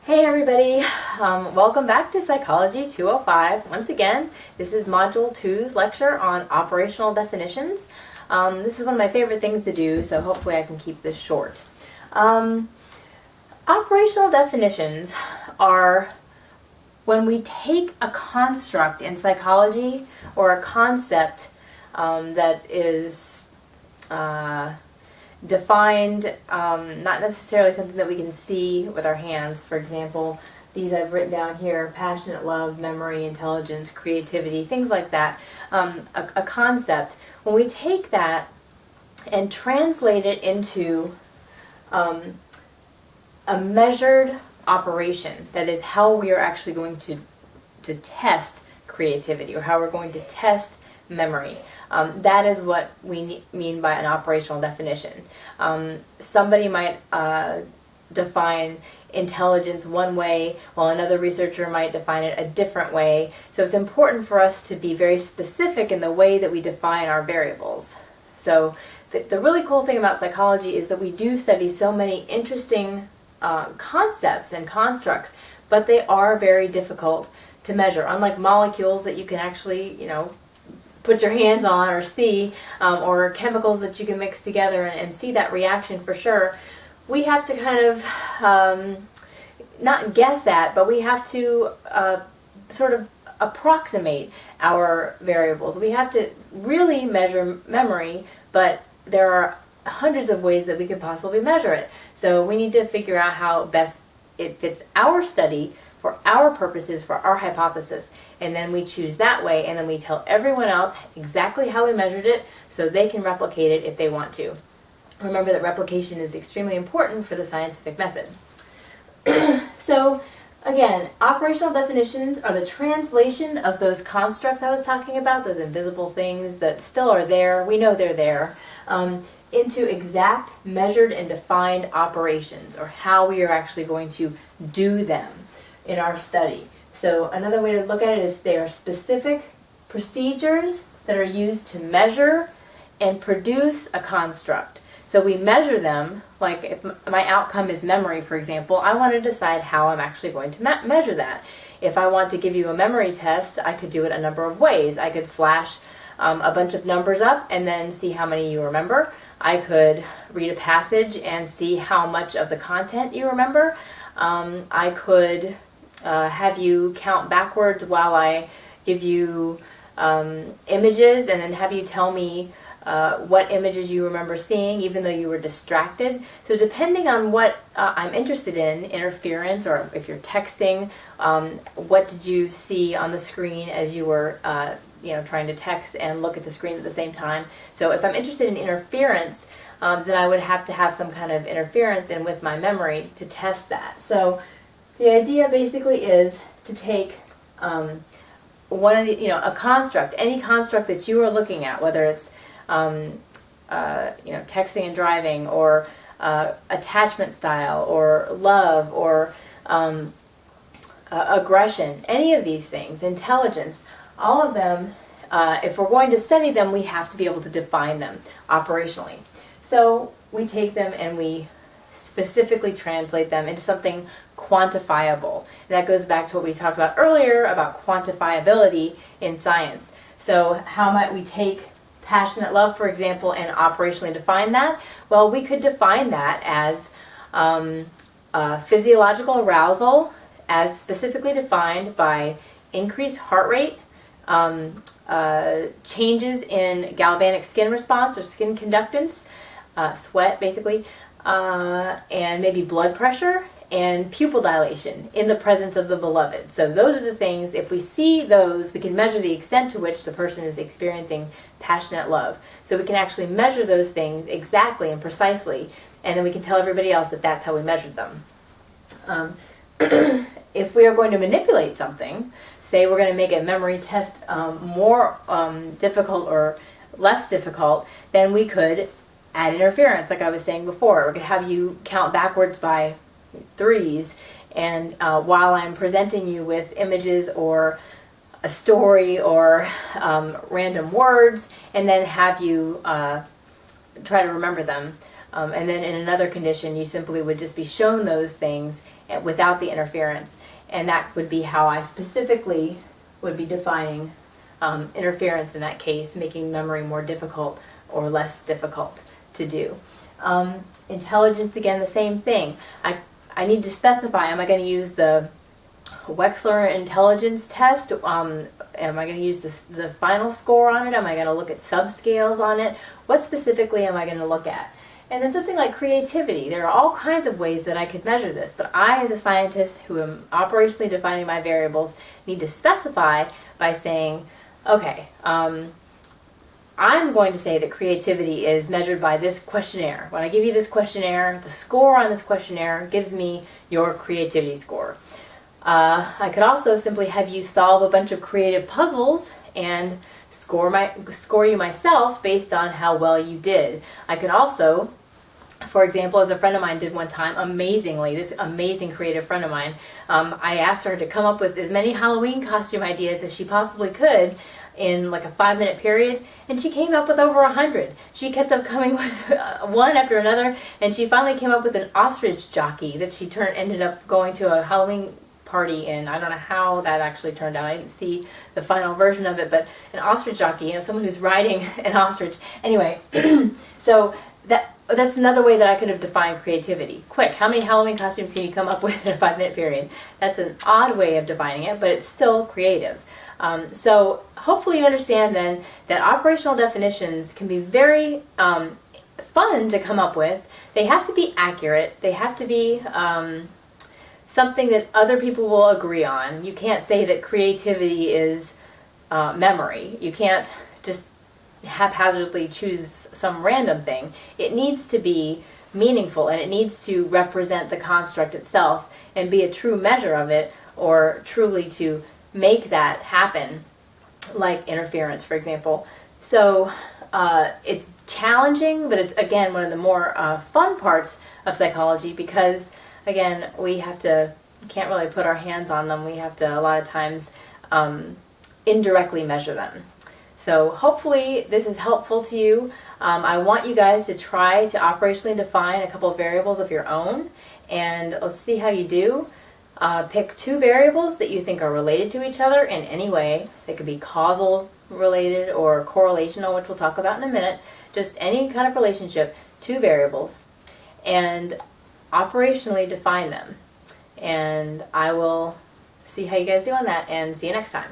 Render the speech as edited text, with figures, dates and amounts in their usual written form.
Hey everybody, welcome back to Psychology 205. Once again, this is Module 2's lecture on operational definitions. This is one of my favorite things to do, so hopefully I can keep this short. Operational definitions are when we take a construct in psychology or a concept that is defined, not necessarily something that we can see with our hands. For example, these I've written down here: passionate love, memory, intelligence, creativity, things like that. A concept. When we take that and translate it into a measured operation, that is how we are actually going to test creativity, or how we're going to test memory. That is what we mean by an operational definition. Somebody might define intelligence one way, while another researcher might define it a different way. So it's important for us to be very specific in the way that we define our variables. So the really cool thing about psychology is that we do study so many interesting concepts and constructs, but they are very difficult to measure. Unlike molecules that you can actually, put your hands on or see, or chemicals that you can mix together and see that reaction for sure, we have to kind of not guess at, but we have to sort of approximate our variables. We have to really measure memory, but there are hundreds of ways that we could possibly measure it. So we need to figure out how best it fits our study for our purposes, for our hypothesis, and then we choose that way, and then we tell everyone else exactly how we measured it so they can replicate it if they want to. Remember that replication is extremely important for the scientific method. So again, operational definitions are the translation of those constructs I was talking about, those invisible things that still are there, we know they're there, into exact, measured, and defined operations, or how we are actually going to do them in our study. So another way to look at it is there are specific procedures that are used to measure and produce a construct. So we measure them, like if my outcome is memory, for example, I want to decide how I'm actually going to measure that. If I want to give you a memory test, I could do it a number of ways. I could flash a bunch of numbers up and then see how many you remember. I could read a passage and see how much of the content you remember. I could have you count backwards while I give you images, and then have you tell me what images you remember seeing, even though you were distracted. So depending on what I'm interested in, interference, or if you're texting, what did you see on the screen as you were trying to text and look at the screen at the same time. So if I'm interested in interference, then I would have to have some kind of interference in with my memory to test that. So the idea basically is to take one of the, a construct, any construct that you are looking at, whether it's texting and driving, or attachment style, or love, or aggression, any of these things, intelligence, all of them, if we're going to study them, we have to be able to define them operationally. So we take them and we specifically translate them into something quantifiable. And that goes back to what we talked about earlier about quantifiability in science. So how might we take passionate love, for example, and operationally define that? Well, we could define that as physiological arousal, as specifically defined by increased heart rate, changes in galvanic skin response or skin conductance, sweat basically, and maybe blood pressure and pupil dilation in the presence of the beloved. So those are the things, if we see those, we can measure the extent to which the person is experiencing passionate love. So we can actually measure those things exactly and precisely, and then we can tell everybody else that that's how we measured them. If we are going to manipulate something, say we're going to make a memory test more difficult or less difficult, then we could add interference, like I was saying before. We could have you count backwards by threes, and while I'm presenting you with images or a story or random words, and then have you try to remember them And then in another condition, you simply would just be shown those things without the interference. And that would be how I specifically would be defining interference in that case, making memory more difficult or less difficult to do. Intelligence, again, the same thing. I need to specify, am I going to use the Wechsler intelligence test? Am I going to use the final score on it? Am I going to look at subscales on it? What specifically am I going to look at? And then something like creativity. There are all kinds of ways that I could measure this, but I, as a scientist who am operationally defining my variables, need to specify by saying, okay, I'm going to say that creativity is measured by this questionnaire. When I give you this questionnaire, the score on this questionnaire gives me your creativity score. I could also simply have you solve a bunch of creative puzzles and score you myself based on how well you did. I could also, for example, as a friend of mine did one time, amazingly, this amazing creative friend of mine, I asked her to come up with as many Halloween costume ideas as she possibly could in like a 5-minute period, and she came up with over 100. She kept up coming with one after another, and she finally came up with an ostrich jockey that she ended up going to a Halloween party in. I don't know how that actually turned out. I didn't see the final version of it, but an ostrich jockey, someone who's riding an ostrich. Anyway, so that's another way that I could have defined creativity. Quick, how many Halloween costumes can you come up with in a 5-minute period? That's an odd way of defining it, but it's still creative. So hopefully you understand then that operational definitions can be very fun to come up with. They have to be accurate. They have to be something that other people will agree on. You can't say that creativity is memory. You can't just haphazardly choose some random thing. It needs to be meaningful, and it needs to represent the construct itself and be a true measure of it, or truly to make that happen, like interference, for example. So it's challenging, but it's, again, one of the more fun parts of psychology, because again, can't really put our hands on them. We have to, a lot of times, indirectly measure them. So hopefully this is helpful to you. I want you guys to try to operationally define a couple of variables of your own, and let's see how you do. Pick 2 variables that you think are related to each other in any way. They could be causal related or correlational, which we'll talk about in a minute. Just any kind of relationship, 2 variables, and operationally define them. And I will see how you guys do on that, and see you next time.